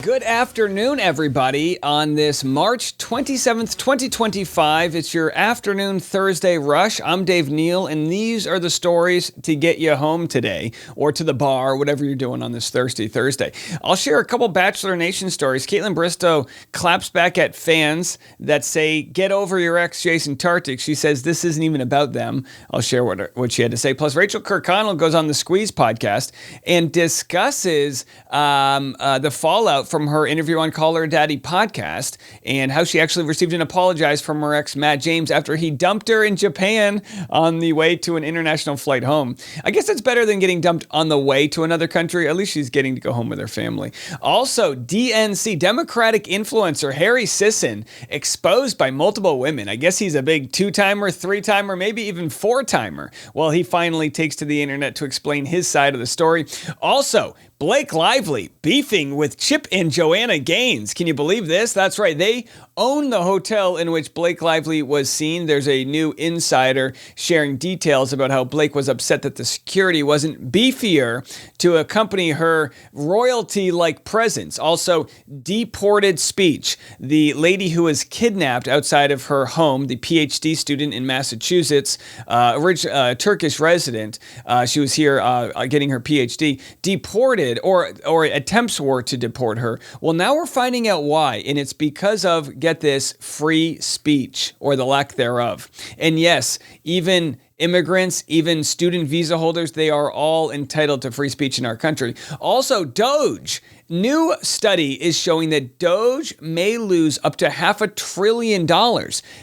Good afternoon, everybody. On this March 27th, 2025, it's your afternoon Thursday rush. I'm Dave Neal, and these are the stories to get you home today, or to the bar, whatever you're doing on this thirsty Thursday. I'll share a couple Bachelor Nation stories. Kaitlyn Bristowe claps back at fans that say, get over your ex, Jason Tartick. She says this isn't even about them. I'll share what she had to say. Plus, Rachel Kirkconnell goes on the Squeeze podcast and discusses the fallout from her interview on Call Her Daddy podcast and how she actually received an apology from her ex, Matt James, after he dumped her in Japan on the way to an international flight home. I guess that's better than getting dumped on the way to another country. At least she's getting to go home with her family. Also, DNC, Democratic influencer Harry Sisson, exposed by multiple women. I guess he's a big two-timer, three-timer, maybe even four-timer. Well, he finally takes to the internet to explain his side of the story. Also, Blake Lively beefing with Chip and Joanna Gaines. Can you believe this? That's right. They own the hotel in which Blake Lively was seen. There's a new insider sharing details about how Blake was upset that the security wasn't beefier to accompany her royalty-like presence. Also, deported speech. The lady who was kidnapped outside of her home, the PhD student in Massachusetts, Turkish resident, she was here getting her PhD, deported, or attempts were to deport her. Well, now we're finding out why, and it's because of, get this, free speech, or the lack thereof. And yes, even immigrants, even student visa holders, they are all entitled to free speech in our country. Also, Doge. New study is showing that Doge may lose up to $500 billion.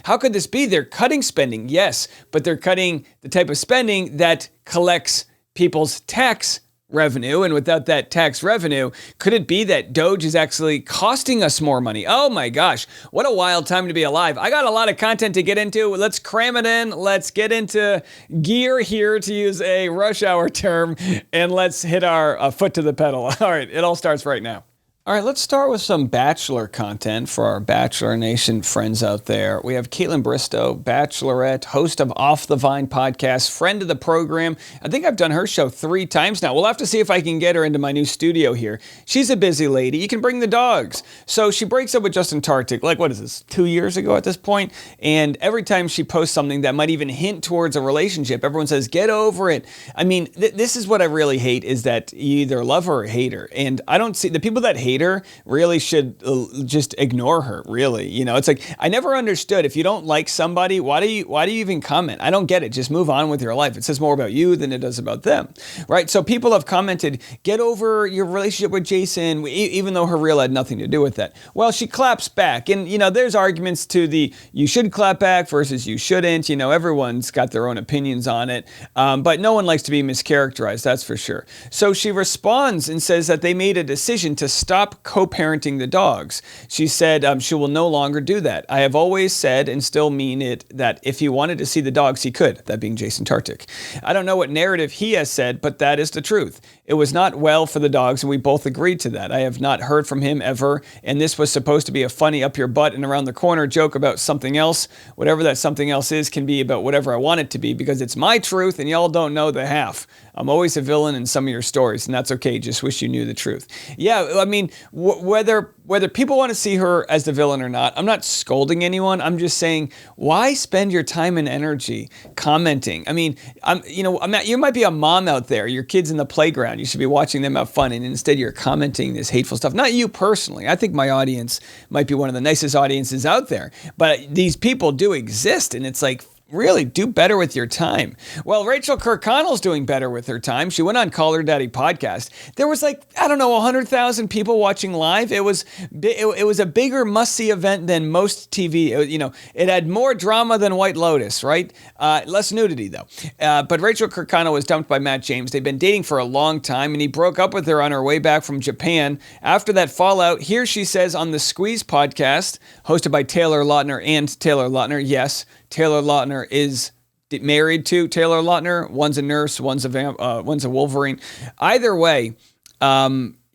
How could this be? They're cutting spending, yes, but they're cutting the type of spending that collects people's tax revenue, and without that tax revenue, could it be that Doge is actually costing us more money? Oh my gosh, what a wild time to be alive. I got a lot of content to get into. Let's cram it in. Let's get into gear here, to use a rush hour term, and let's hit our foot to the pedal. All right, it all starts right now. All right, let's start with some Bachelor content for our Bachelor Nation friends out there. We have Kaitlyn Bristowe, Bachelorette, host of Off the Vine podcast, friend of the program. I think I've done her show 3 times now. We'll have to see if I can get her into my new studio here. She's a busy lady. You can bring the dogs. So she breaks up with Justin Tartick, like, what is this, 2 years ago at this point? And every time she posts something that might even hint towards a relationship, everyone says, get over it. I mean, this is what I really hate, is that you either love her or hate her. And I don't see, the people that hate her really should just ignore her, really. You know, it's like, I never understood, if you don't like somebody, why do you even comment? I don't get it. Just move on with your life. It says more about you than it does about them, right? So people have commented, get over your relationship with Jason, even though her reel had nothing to do with that. Well, she claps back, and you know, there's arguments to the you should clap back versus you shouldn't. You know, everyone's got their own opinions on it, but no one likes to be mischaracterized, that's for sure. So she responds and says that they made a decision to stop co-parenting the dogs. She said she will no longer do that. I have always said, and still mean it, that if he wanted to see the dogs, he could, that being Jason Tartick. I don't know what narrative he has said, but that is the truth. It was not well for the dogs, and we both agreed to that. I have not heard from him ever, and this was supposed to be a funny up your butt and around the corner joke about something else. Whatever that something else is can be about whatever I want it to be, because it's my truth, and y'all don't know the half. I'm always a villain in some of your stories, and that's okay. Just wish you knew the truth. Yeah, I mean, whether people want to see her as the villain or not, I'm not scolding anyone. I'm just saying, why spend your time and energy commenting? I mean, you might be a mom out there. Your kid's in the playground. You should be watching them have fun, and instead you're commenting this hateful stuff. Not you personally. I think my audience might be one of the nicest audiences out there, but these people do exist, and it's like, really do better with your time. Well, Rachel Kirkconnell's doing better with her time. She went on Call Her Daddy podcast. There was 100,000 people watching live. It was a bigger must-see event than most TV. You know, it had more drama than White Lotus, right? Less nudity, though. But Rachel Kirkconnell was dumped by Matt James. They've been dating for a long time, and he broke up with her on her way back from Japan. After that fallout, here she says on the Squeeze podcast, hosted by Taylor Lautner and Taylor Lautner, yes, Taylor Lautner is married to Taylor Lautner. One's a nurse, one's a Wolverine. Either way,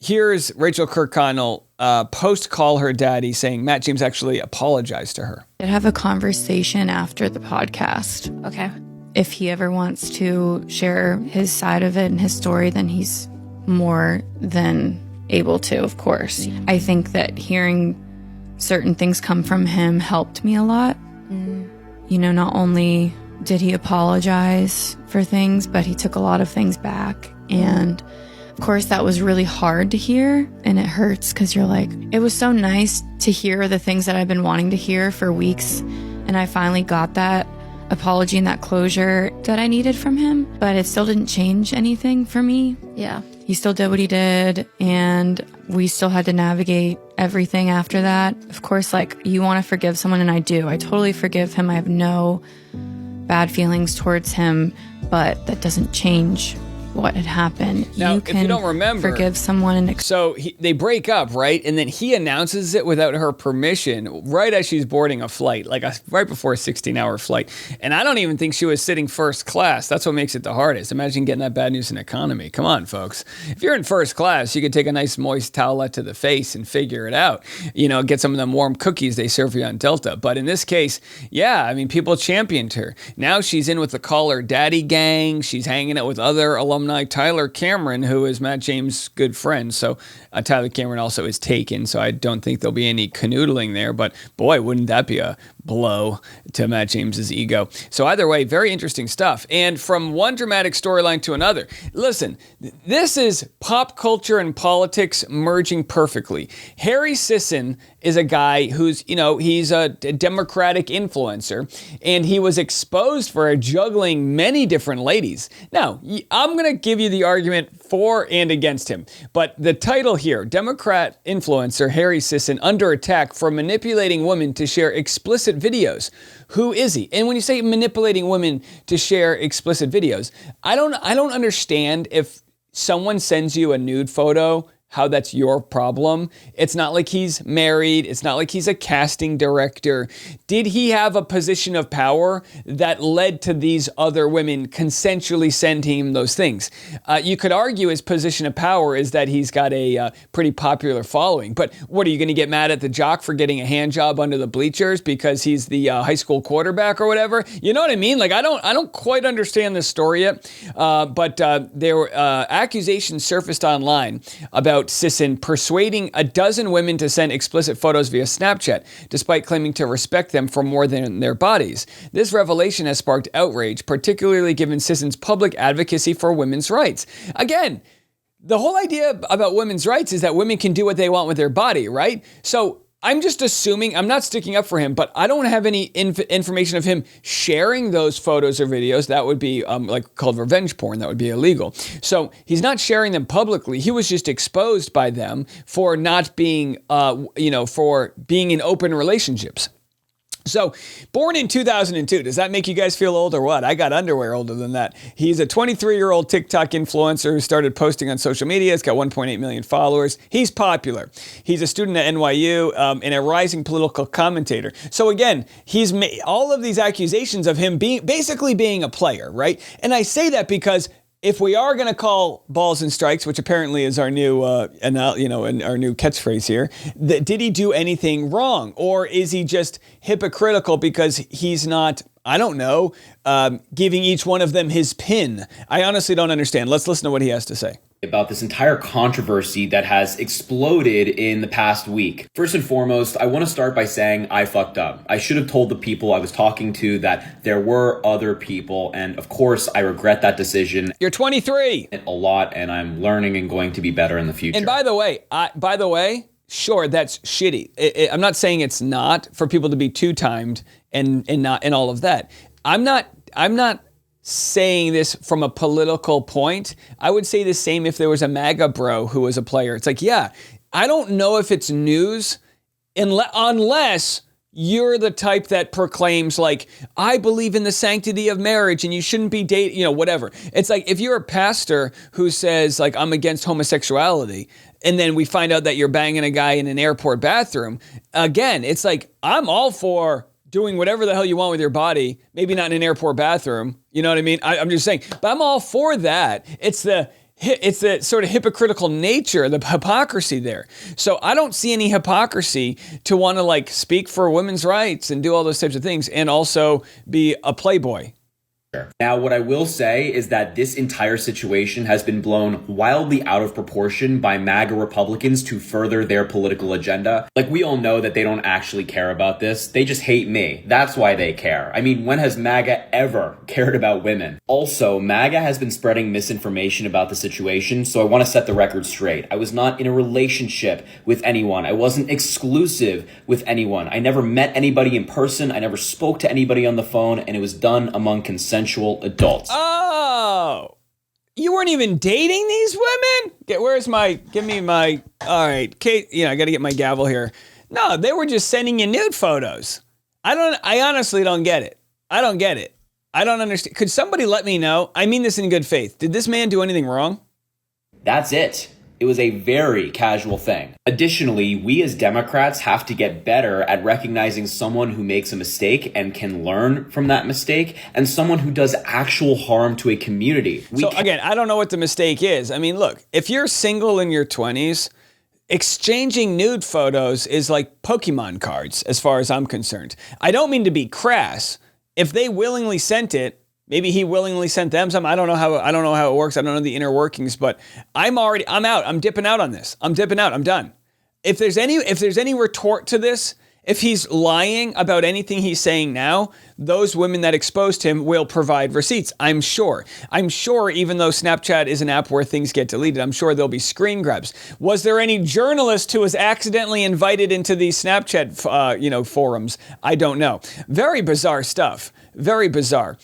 here's Rachel Kirkconnell post Call Her Daddy saying Matt James actually apologized to her. Did have a conversation after the podcast. Okay. If he ever wants to share his side of it and his story, then he's more than able to, of course. I think that hearing certain things come from him helped me a lot. You know, not only did he apologize for things, but he took a lot of things back. And of course, that was really hard to hear, and it hurts because you're like, it was so nice to hear the things that I've been wanting to hear for weeks, and I finally got that apology and that closure that I needed from him, but it still didn't change anything for me. Yeah. He still did what he did, and we still had to navigate everything after that. Of course, like, you want to forgive someone, and I do. I totally forgive him. I have no bad feelings towards him, but that doesn't change what had happened. Now, you can if you don't remember, forgive someone and so they break up, right? And then he announces it without her permission right as she's boarding a flight, like right before a 16-hour flight. And I don't even think she was sitting first class. That's what makes it the hardest. Imagine getting that bad news in economy. Come on, folks. If you're in first class, you could take a nice moist towelette to the face and figure it out. You know, get some of them warm cookies they serve you on Delta. But in this case, yeah, I mean, people championed her. Now she's in with the Call Her Daddy gang. She's hanging out with other alumni. Tyler Cameron, who is Matt James' good friend. So Tyler Cameron also is taken, so I don't think there'll be any canoodling there. But boy, wouldn't that be a blow to Matt James's ego. So either way, very interesting stuff. And from one dramatic storyline to another, listen, this is pop culture and politics merging perfectly. Harry Sisson is a guy who's, you know, he's a Democratic influencer, and he was exposed for juggling many different ladies. Now, I'm going to give you the argument for and against him, but the title here, Democrat influencer Harry Sisson under attack for manipulating women to share explicit videos. Who is he? And when you say manipulating women to share explicit videos, I don't understand if someone sends you a nude photo, how that's your problem. It's not like he's married. It's not like he's a casting director. Did he have a position of power that led to these other women consensually sending him those things? You could argue his position of power is that he's got a pretty popular following. But what, are you going to get mad at the jock for getting a hand job under the bleachers because he's the high school quarterback or whatever? You know what I mean? Like, I don't quite understand this story yet. But there were accusations surfaced online about Sisson persuading a dozen women to send explicit photos via Snapchat, despite claiming to respect them for more than their bodies. This revelation has sparked outrage, particularly given Sisson's public advocacy for women's rights. Again, the whole idea about women's rights is that women can do what they want with their body, right? So I'm just assuming, I'm not sticking up for him, but I don't have any information of him sharing those photos or videos. That would be like called revenge porn. That would be illegal. So he's not sharing them publicly. He was just exposed by them for not being, for being in open relationships. So, born in 2002, does that make you guys feel old or what? I got underwear older than that. He's a 23-year-old TikTok influencer who started posting on social media. He's got 1.8 million followers. He's popular. He's a student at NYU and a rising political commentator. So again, he's made all of these accusations of him basically being a player, right? And I say that because if we are going to call balls and strikes, which apparently is our new, our new catchphrase here, did he do anything wrong, or is he just hypocritical because he's not, I don't know, giving each one of them his pin? I honestly don't understand. Let's listen to what he has to say about this entire controversy that has exploded in the past week. First and foremost, I want to start by saying I fucked up. I should have told the people I was talking to that there were other people, and of course, I regret that decision. You're 23. A lot, and I'm learning and going to be better in the future. And by the way, sure, that's shitty. I'm not saying it's not for people to be two-timed and not and all of that. I'm not saying this from a political point. I would say the same if there was a MAGA bro who was a player. It's like, yeah, I don't know if it's news unless you're the type that proclaims, like, I believe in the sanctity of marriage and you shouldn't be dating, whatever. It's like if you're a pastor who says, like, I'm against homosexuality, and then we find out that you're banging a guy in an airport bathroom, again, it's like, I'm all for doing whatever the hell you want with your body, maybe not in an airport bathroom, you know what I mean? I'm just saying, but I'm all for that. It's the sort of hypocritical nature, the hypocrisy there. So I don't see any hypocrisy to want to speak for women's rights and do all those types of things and also be a playboy. Now, what I will say is that this entire situation has been blown wildly out of proportion by MAGA Republicans to further their political agenda. Like, we all know that they don't actually care about this. They just hate me. That's why they care. I mean, when has MAGA ever cared about women? Also, MAGA has been spreading misinformation about the situation, so I want to set the record straight. I was not in a relationship with anyone. I wasn't exclusive with anyone. I never met anybody in person. I never spoke to anybody on the phone, and it was done among consensual adults. Oh, you weren't even dating these women? Give me my, all right, Kate, I got to get my gavel here. No, they were just sending you nude photos. I honestly don't get it. I don't get it. I don't understand. Could somebody let me know? I mean this in good faith. Did this man do anything wrong? That's it. It was a very casual thing. Additionally, we as Democrats have to get better at recognizing someone who makes a mistake and can learn from that mistake, and someone who does actual harm to a community. Again, I don't know what the mistake is. I mean, look, if you're single in your 20s, exchanging nude photos is like Pokemon cards, as far as I'm concerned. I don't mean to be crass. If they willingly sent it, maybe he willingly sent them some. I don't know how it works. I don't know the inner workings, but I'm out. I'm dipping out on this. I'm dipping out. I'm done. If there's any retort to this, if he's lying about anything he's saying now, those women that exposed him will provide receipts. I'm sure, even though Snapchat is an app where things get deleted, I'm sure there'll be screen grabs. Was there any journalist who was accidentally invited into these Snapchat, forums? I don't know. Very bizarre stuff. Very bizarre.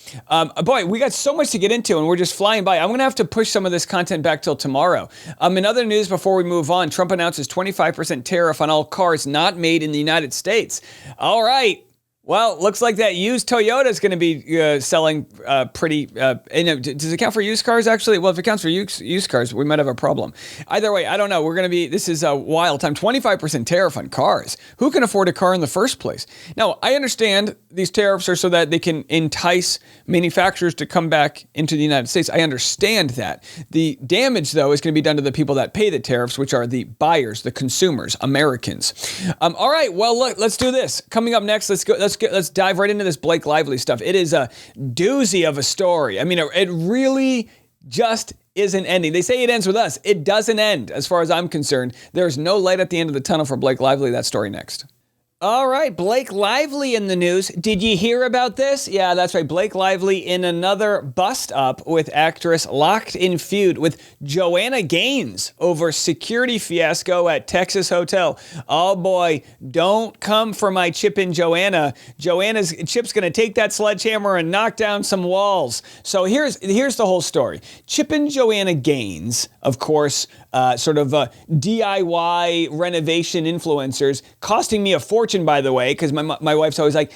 Boy, we got so much to get into and we're just flying by. I'm going to have to push some of this content back till tomorrow. In other news, before we move on, Trump announces 25% tariff on all cars not made in the United States. All right. Well, looks like that used Toyota is going to be selling pretty. Does it count for used cars, actually? Well, if it counts for used cars, we might have a problem. Either way, I don't know. This is a wild time. 25% tariff on cars. Who can afford a car in the first place? Now, I understand these tariffs are so that they can entice manufacturers to come back into the United States. I understand that. The damage, though, is going to be done to the people that pay the tariffs, which are the buyers, the consumers, Americans. All right. Well, look, let's do this. Coming up next, let's dive right into this Blake Lively stuff. It is a doozy of a story. I mean, it really just isn't ending. They say it ends with us. It doesn't end, as far as I'm concerned. There's no light at the end of the tunnel for Blake Lively. That story next. All right, Blake Lively in the news. Did you hear about this? Yeah, that's right. Blake Lively in another bust up with actress locked in feud with Joanna Gaines over security fiasco at Texas hotel. Oh boy, don't come for my Chip and Joanna. Chip's going to take that sledgehammer and knock down some walls. So here's the whole story. Chip and Joanna Gaines, of course, sort of DIY renovation influencers, costing me a fortune, by the way, because my wife's always like,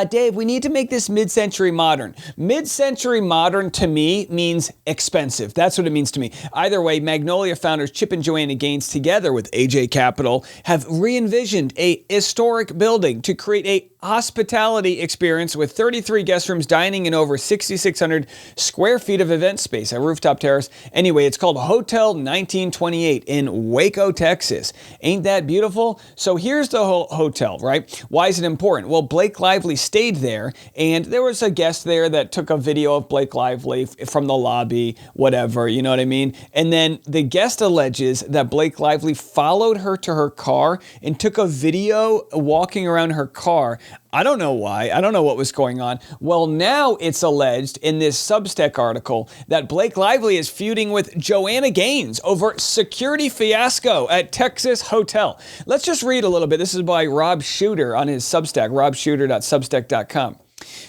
Dave, we need to make this mid-century modern. Mid-century modern to me means expensive. That's what it means to me. Either way, Magnolia founders Chip and Joanna Gaines, together with AJ Capital, have re-envisioned a historic building to create a hospitality experience with 33 guest rooms, dining, and over 6,600 square feet of event space, a rooftop terrace. Anyway, it's called Hotel 1928 in Waco, Texas. Ain't that beautiful? So here's the whole hotel, right? Why is it important? Well, Blake Lively stayed there, and there was a guest there that took a video of Blake Lively from the lobby, whatever, you know what I mean? And then the guest alleges that Blake Lively followed her to her car and took a video walking around her car. I don't know why. I don't know what was going on. Well, now it's alleged in this Substack article that Blake Lively is feuding with Joanna Gaines over security fiasco at Texas hotel. Let's just read a little bit. This is by Rob Shooter on his Substack, robshooter.substack.com.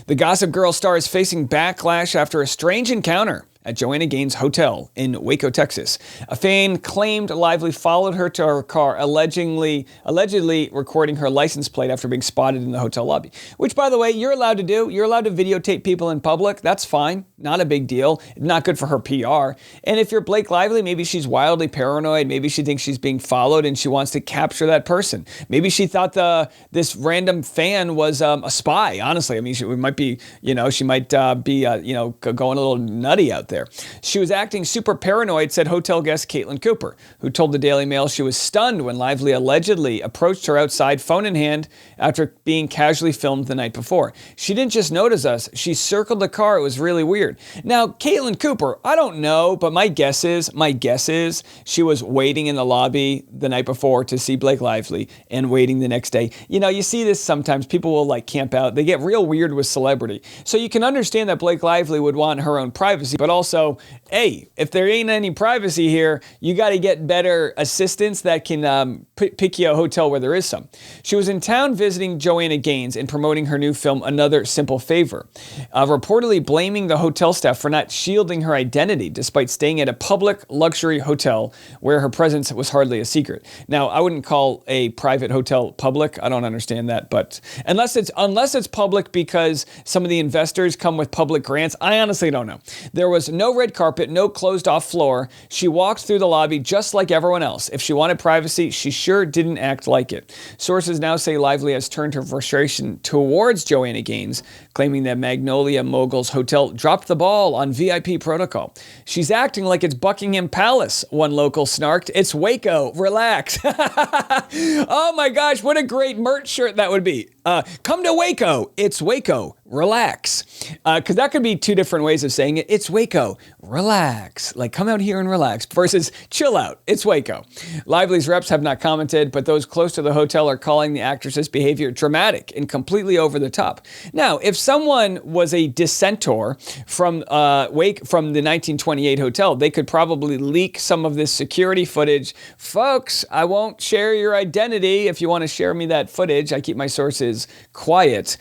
The Gossip Girl star is facing backlash after a strange encounter at Joanna Gaines' hotel in Waco, Texas. A fan claimed Lively followed her to her car, allegedly recording her license plate after being spotted in the hotel lobby. Which, by the way, you're allowed to do. You're allowed to videotape people in public. That's fine. Not a big deal. Not good for her PR. And if you're Blake Lively, maybe she's wildly paranoid. Maybe she thinks she's being followed and she wants to capture that person. Maybe she thought this random fan was a spy, honestly. I mean, she might be, going a little nutty out there. there. She was acting super paranoid, said hotel guest Caitlin Cooper, who told the Daily Mail she was stunned when Lively allegedly approached her outside, phone in hand, after being casually filmed the night before. She didn't just notice us, she circled the car. It was really weird. Now, Caitlin Cooper, I don't know, but my guess is she was waiting in the lobby the night before to see Blake Lively and waiting the next day. You know, you see this sometimes. People will like camp out. They get real weird with celebrity. So you can understand that Blake Lively would want her own privacy, but also, hey, if there ain't any privacy here, you got to get better assistants that can pick you a hotel where there is some. She was in town visiting Joanna Gaines and promoting her new film, Another Simple Favor, reportedly blaming the hotel staff for not shielding her identity despite staying at a public luxury hotel where her presence was hardly a secret. Now, I wouldn't call a private hotel public. I don't understand that, but unless it's public because some of the investors come with public grants, I honestly don't know. There was no red carpet, no closed off floor. She walked through the lobby just like everyone else. If she wanted privacy, she sure didn't act like it. Sources now say Lively has turned her frustration towards Joanna Gaines, claiming that Magnolia Moguls Hotel dropped the ball on VIP protocol. She's acting like it's Buckingham Palace, one local snarked. It's Waco, relax. Oh my gosh, what a great merch shirt that would be. Come to Waco, it's Waco, relax. Because that could be two different ways of saying it. It's Waco, relax. Like, come out here and relax versus chill out, it's Waco. Lively's reps have not commented, but those close to the hotel are calling the actress's behavior dramatic and completely over the top. Now, if someone was a dissenter from the 1928 hotel, they could probably leak some of this security footage. Folks, I won't share your identity if you want to share me that footage. I keep my sources quiet.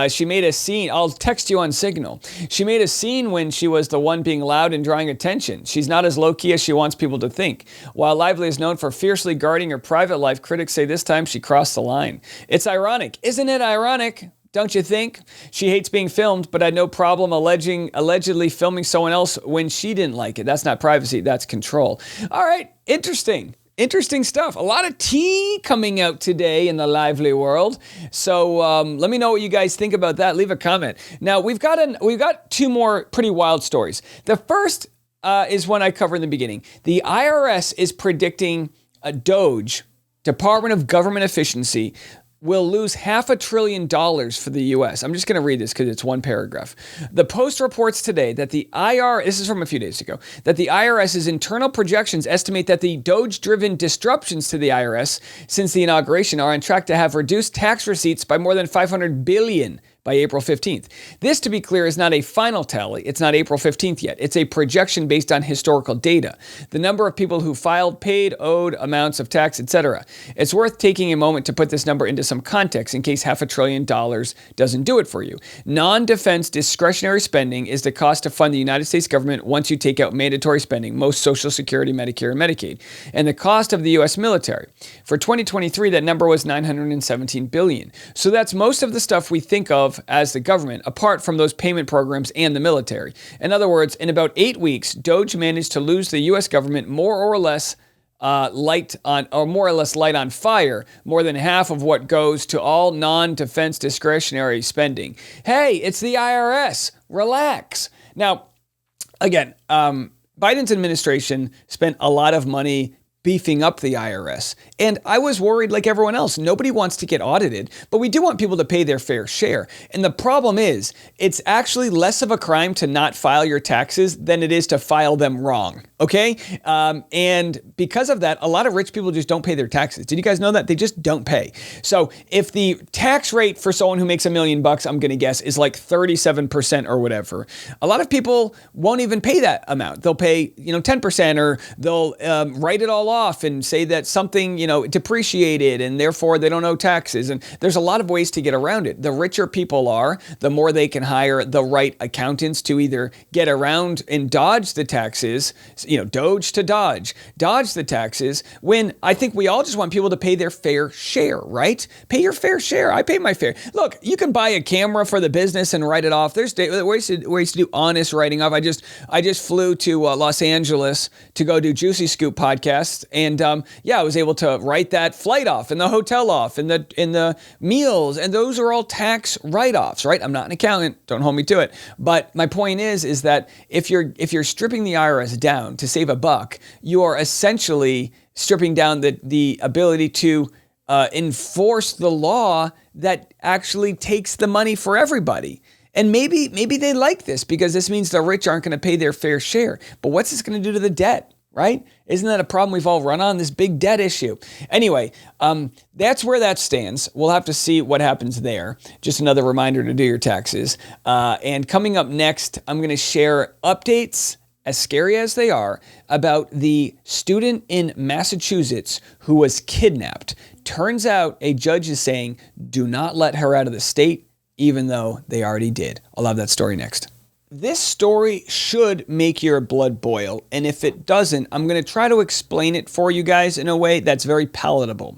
She made a scene. I'll text you on Signal. She made a scene when she was the one being loud and drawing attention. She's not as low-key as she wants people to think. While Lively is known for fiercely guarding her private life, critics say this time she crossed the line. It's ironic. Isn't it ironic? Don't you think? She hates being filmed, but had no problem allegedly filming someone else when she didn't like it. That's not privacy, that's control. All right, interesting. Interesting stuff. A lot of tea coming out today in the Lively world. So let me know what you guys think about that. Leave a comment. Now, we've got two more pretty wild stories. The first is one I covered in the beginning. The IRS is predicting a DOGE, Department of Government Efficiency, will lose $500 billion for the U.S. I'm just going to read this because it's one paragraph. The Post reports today that this is from a few days ago, that the IRS's internal projections estimate that the DOGE-driven disruptions to the IRS since the inauguration are on track to have reduced tax receipts by more than $500 billion by April 15th. This, to be clear, is not a final tally. It's not April 15th yet. It's a projection based on historical data. The number of people who filed, paid, owed amounts of tax, etc. It's worth taking a moment to put this number into some context in case $500 billion doesn't do it for you. Non-defense discretionary spending is the cost to fund the United States government once you take out mandatory spending, most Social Security, Medicare, and Medicaid, and the cost of the U.S. military. For 2023, that number was $917 billion. So that's most of the stuff we think of as the government, apart from those payment programs and the military. In other words, in about 8 weeks, DOGE managed to lose the U.S. government more or less light on fire, more than half of what goes to all non-defense discretionary spending. Hey, it's the IRS. Relax. Now, again, Biden's administration spent a lot of money beefing up the IRS. And I was worried like everyone else. Nobody wants to get audited, but we do want people to pay their fair share. And the problem is, it's actually less of a crime to not file your taxes than it is to file them wrong. Okay? And because of that, a lot of rich people just don't pay their taxes. Did you guys know that? They just don't pay. So if the tax rate for someone who makes $1 million, I'm going to guess, is like 37% or whatever, a lot of people won't even pay that amount. They'll pay, 10%, or they'll write it all off and say that something, depreciated and therefore they don't owe taxes. And there's a lot of ways to get around it. The richer people are, the more they can hire the right accountants to either get around and dodge the taxes, DOGE to dodge the taxes, when I think we all just want people to pay their fair share, right? Pay your fair share. I pay my fair. Look, you can buy a camera for the business and write it off. There's ways to do honest writing off. I just flew to Los Angeles to go do Juicy Scoop podcast text. And I was able to write that flight off and the hotel off and the meals. And those are all tax write-offs, right? I'm not an accountant. Don't hold me to it. But my point is that if you're stripping the IRS down to save a buck, you are essentially stripping down the ability to enforce the law that actually takes the money for everybody. And maybe they like this because this means the rich aren't going to pay their fair share. But what's this going to do to the debt, right? Isn't that a problem we've all run on, this big debt issue? Anyway, that's where that stands. We'll have to see what happens there. Just another reminder to do your taxes. And coming up next, I'm going to share updates, as scary as they are, about the student in Massachusetts who was kidnapped. Turns out a judge is saying, do not let her out of the state, even though they already did. I'll have that story next. This story should make your blood boil, and if it doesn't, I'm going to try to explain it for you guys in a way that's very palatable.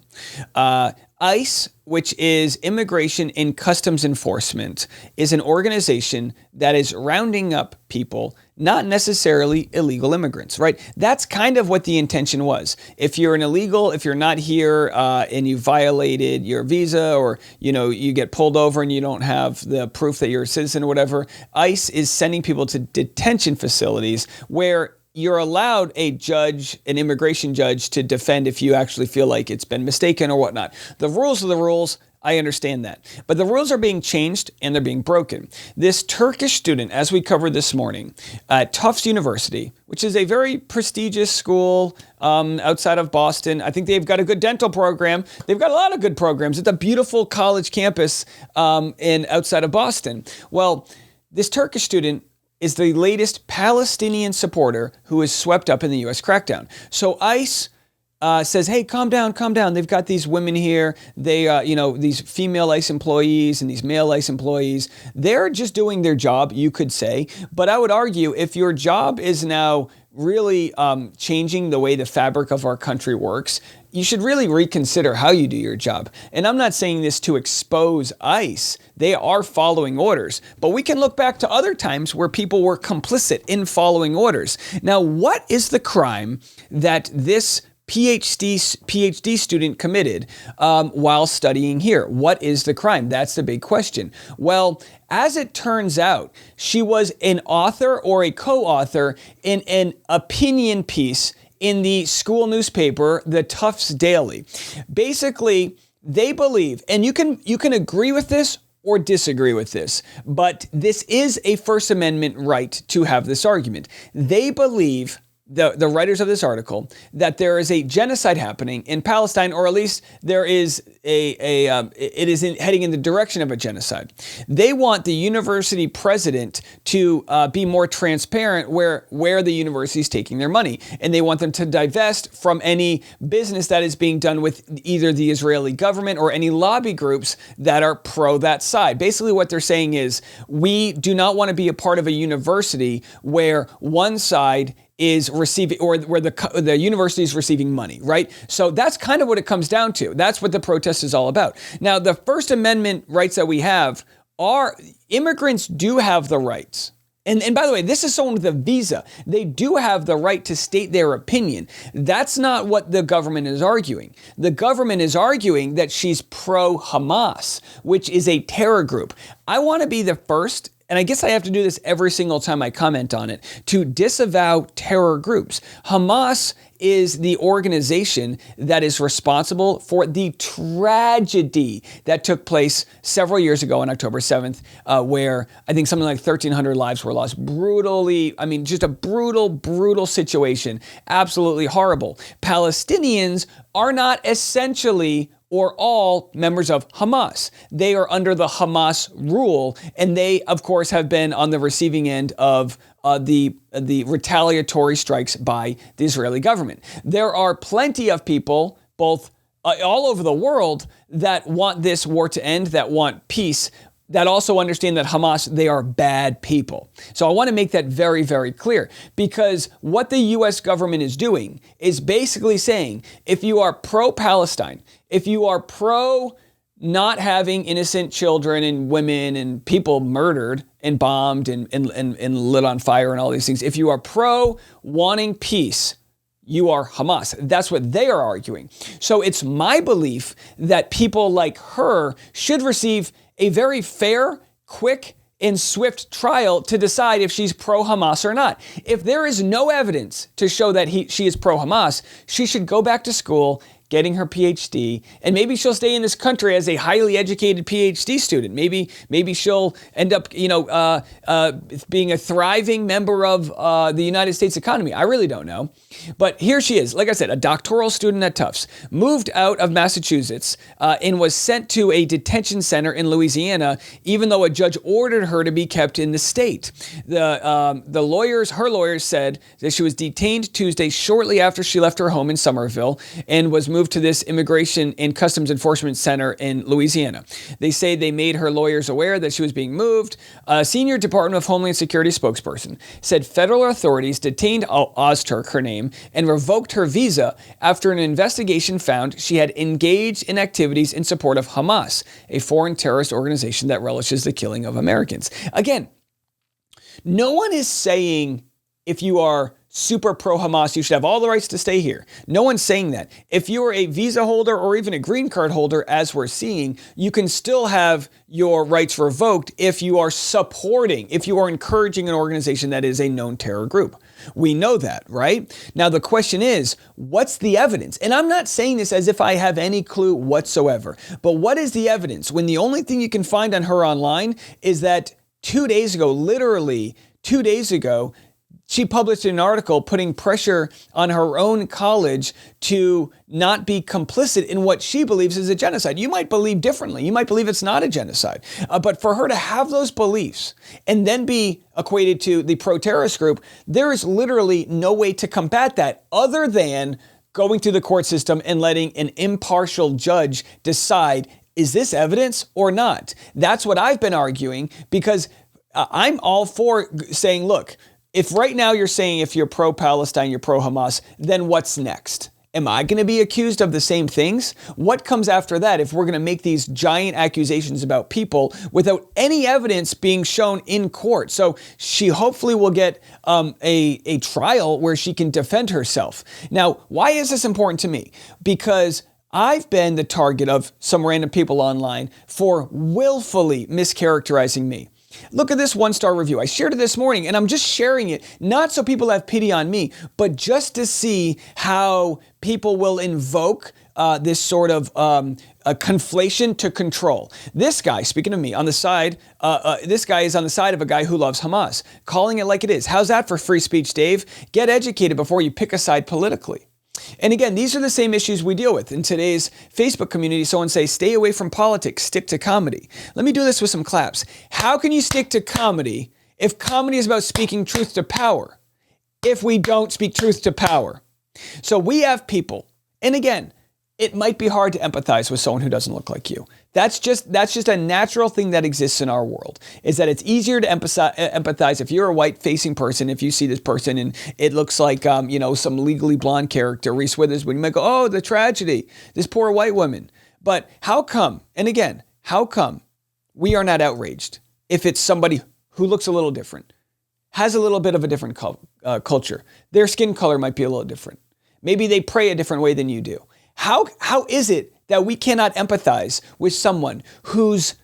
ICE, which is Immigration and Customs Enforcement, is an organization that is rounding up people, not necessarily illegal immigrants, right? That's kind of what the intention was. If you're an illegal, if you're not here and you violated your visa, or you get pulled over and you don't have the proof that you're a citizen or whatever, ICE is sending people to detention facilities where you're allowed an immigration judge, to defend if you actually feel like it's been mistaken or whatnot. The rules are the rules. I understand that. But the rules are being changed and they're being broken. This Turkish student, as we covered this morning, at Tufts University, which is a very prestigious school outside of Boston. I think they've got a good dental program. They've got a lot of good programs. It's a beautiful college campus outside of Boston. Well, this Turkish student is the latest Palestinian supporter who is swept up in the U.S. crackdown. So ICE says, hey, calm down. They've got these women here. They, these female ICE employees and these male ICE employees, they're just doing their job, you could say. But I would argue if your job is now really changing the way the fabric of our country works, you should really reconsider how you do your job. And I'm not saying this to expose ICE. They are following orders. But we can look back to other times where people were complicit in following orders. Now, what is the crime that this PhD student committed while studying here? What is the crime? That's the big question. Well, as it turns out, she was an author or a co-author in an opinion piece in the school newspaper, the Tufts Daily. Basically, they believe, and you can agree with this or disagree with this, but this is a First Amendment right to have this argument. They believe, the writers of this article, that there is a genocide happening in Palestine, or at least there is it is heading in the direction of a genocide. They want the university president to be more transparent where the university is taking their money, and they want them to divest from any business that is being done with either the Israeli government or any lobby groups that are pro that side. Basically, what they're saying is, we do not want to be a part of a university where one side is receiving, or where the university is receiving money, right? So that's kind of what it comes down to. That's what the protest is all about. Now, the First Amendment rights that we have are, immigrants do have the rights. And by the way, this is someone with a visa. They do have the right to state their opinion. That's not what the government is arguing. The government is arguing that she's pro-Hamas, which is a terror group. I want to be the first, and I guess I have to do this every single time I comment on it, to disavow terror groups. Hamas is the organization that is responsible for the tragedy that took place several years ago on October 7th, where I think something like 1,300 lives were lost. Just a brutal situation. Absolutely horrible. Palestinians are not essentially or all members of Hamas. They are under the Hamas rule, and they, of course, have been on the receiving end of the retaliatory strikes by the Israeli government. There are plenty of people, both all over the world, that want this war to end, that want peace, that also understand that Hamas, they are bad people. So I want to make that very, very clear, because what the U.S. government is doing is basically saying, if you are pro-Palestine, if you are pro not having innocent children and women and people murdered and bombed and lit on fire and all these things, if you are pro wanting peace, you are Hamas. That's what they are arguing. So it's my belief that people like her should receive a very fair, quick, and swift trial to decide if she's pro-Hamas or not. If there is no evidence to show that she is pro-Hamas, she should go back to school, getting her PhD, and maybe she'll stay in this country as a highly educated PhD student. Maybe she'll end up, being a thriving member of the United States economy. I really don't know. But here she is, like I said, a doctoral student at Tufts, moved out of Massachusetts and was sent to a detention center in Louisiana, even though a judge ordered her to be kept in the state. Her lawyers said that she was detained Tuesday shortly after she left her home in Somerville and was moved to this Immigration and Customs Enforcement Center in Louisiana. They say they made her lawyers aware that she was being moved. A senior Department of Homeland Security spokesperson said federal authorities detained Ozturk, her name, and revoked her visa after an investigation found she had engaged in activities in support of Hamas, a foreign terrorist organization that relishes the killing of Americans. Again, no one is saying if you are super pro-Hamas, you should have all the rights to stay here. No one's saying that. If you're a visa holder or even a green card holder, as we're seeing, you can still have your rights revoked if you are encouraging an organization that is a known terror group. We know that, right? Now, the question is, what's the evidence? And I'm not saying this as if I have any clue whatsoever, but what is the evidence when the only thing you can find on her online is that 2 days ago, literally 2 days ago, she published an article putting pressure on her own college to not be complicit in what she believes is a genocide. You might believe differently. You might believe it's not a genocide. But for her to have those beliefs and then be equated to the pro-terrorist group, there is literally no way to combat that other than going through the court system and letting an impartial judge decide, is this evidence or not? That's what I've been arguing, because I'm all for saying, look, if right now you're saying if you're pro-Palestine, you're pro-Hamas, then what's next? Am I going to be accused of the same things? What comes after that if we're going to make these giant accusations about people without any evidence being shown in court? So she hopefully will get a trial where she can defend herself. Now, why is this important to me? Because I've been the target of some random people online for willfully mischaracterizing me. Look at this 1-star review. I shared it this morning, and I'm just sharing it, not so people have pity on me, but just to see how people will invoke this sort of a conflation to control. This guy, speaking of me, on the side, this guy is on the side of a guy who loves Hamas, calling it like it is. How's that for free speech, Dave? Get educated before you pick a side politically. And again, these are the same issues we deal with in today's Facebook community. Someone say, stay away from politics, stick to comedy. Let me do this with some claps. How can you stick to comedy if comedy is about speaking truth to power, if we don't speak truth to power? So we have people, and again, it might be hard to empathize with someone who doesn't look like you. That's just a natural thing that exists in our world, is that it's easier to empathize if you're a white-facing person, if you see this person and it looks like, some Legally Blonde character, Reese Witherspoon. You might go, oh, the tragedy, this poor white woman. But how come, and again, how come we are not outraged if it's somebody who looks a little different, has a little bit of a different culture? Their skin color might be a little different. Maybe they pray a different way than you do. How is it that we cannot empathize with someone who's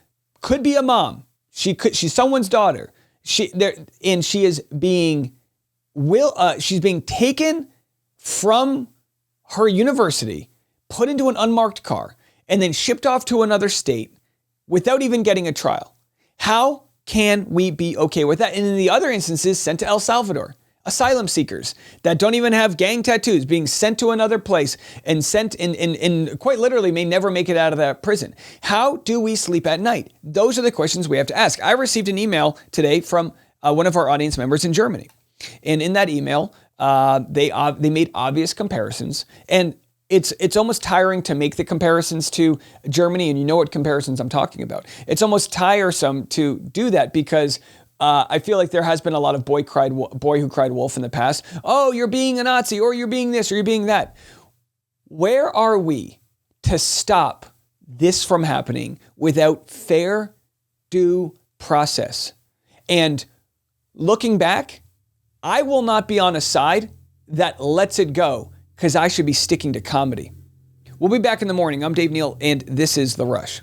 could be a mom? She's someone's daughter. She's being taken from her university, put into an unmarked car, and then shipped off to another state without even getting a trial. How can we be okay with that? And in the other instances, sent to El Salvador. Asylum seekers that don't even have gang tattoos being sent to another place and sent in quite literally may never make it out of that prison. How do we sleep at night? Those are the questions we have to ask. I received an email today from one of our audience members in Germany. And in that email, they made obvious comparisons. And it's almost tiring to make the comparisons to Germany. And you know what comparisons I'm talking about. It's almost tiresome to do that because I feel like there has been a lot of boy who cried wolf in the past. Oh, you're being a Nazi, or you're being this, or you're being that. Where are we to stop this from happening without fair due process? And looking back, I will not be on a side that lets it go because I should be sticking to comedy. We'll be back in the morning. I'm Dave Neal, and this is The Rush.